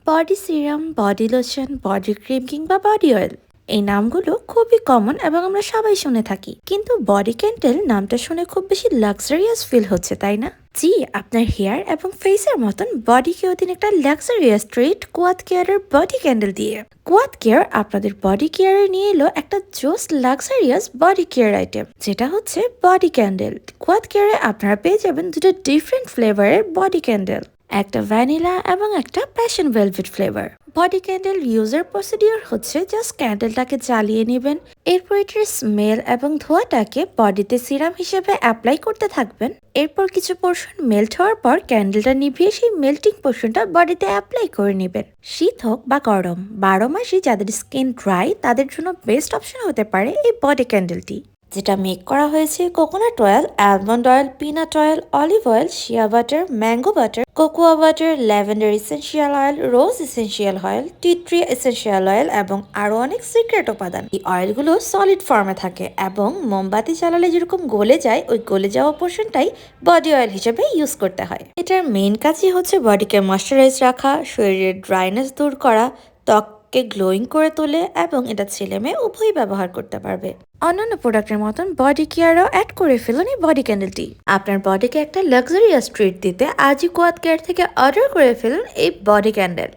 Body serum, body lotion, body cream কিংবা body oil এই নামগুলো খুবই কমন এবং আমরা সবাই শুনে থাকি, কিন্তু বডি ক্যান্ডেল নামটা শুনে খুব বেশি লাক্সারিয়াস ফিল হচ্ছে, তাই না? জি, আপনার হেয়ার এবং ফেসের মতন বডিকেও দিন একটা লাক্সারিয়াস ট্রিট কোয়াদ কেয়ারের বডি ক্যান্ডেল দিয়ে। কোয়াদ কেয়ার আপনাদের বডি কেয়ারে নিয়ে এলো একটা জোস লাক্সারিয়াস বডি কেয়ার আইটেম, যেটা হচ্ছে বডি ক্যান্ডেল। কোয়াদ কেয়ারে আপনারা পেয়ে যাবেন দুটো ডিফারেন্ট ফ্লেভারের বডি ক্যান্ডেল, একটা ভ্যানিলা এবং একটা passion velvet flavour. Body candle user procedure হচ্ছে জাস্ট ক্যান্ডেলটাকে জ্বালিয়ে নেবেন, এরপর এটার স্মেল এবং ধোঁয়াটাকে বডিতে সিরাম হিসেবে অ্যাপ্লাই করতে থাকবেন। এরপর কিছু পোর্শন মেল্ট হওয়ার পর ক্যান্ডেলটা নিভিয়ে সেই মেল্টিং পোর্শনটা বডিতে অ্যাপ্লাই করে নেবেন। শীত হোক বা গরম, 12 মাসই যাদের স্কিন ড্রাই তাদের জন্য বেস্ট অপশন হতে পারে এই বডি ক্যান্ডেলটি, যেটা মেক করা হয়েছে coconut oil, almond oil, peanut oil, olive oil, shea butter, mango butter, cocoa butter, lavender essential oil, rose essential oil, tea tree essential oil এবং আরো অনেক সিক্রেট উপাদান। এই অয়েলগুলো সলিড ফর্মে থাকে এবং মোমবাতি জ্বালালে যেরকম গলে যায়, ওই গলে যাওয়া পোর্শনটাই বডি অয়েল হিসেবে ইউজ করতে হয়। এটার মেইন কাজই হচ্ছে বডিকে ময়শ্চারাইজ রাখা, শরীরের ড্রাইনেস দূর করা, ত্বককে গ্লোয়িং করে তোলে এবং এটা ছেলে মেয়ে উভয়ই ব্যবহার করতে পারবে। অন্যান্য প্রোডাক্টের মতন বডি কেয়ারও অ্যাড করে ফেলুন এই বডি ক্যান্ডেলটি। আপনার বডিকে একটা লাক্সারিয়াস ট্রিট দিতে আজই কোয়াদ কেয়ার থেকে অর্ডার করে ফেলুন এই বডি ক্যান্ডেল।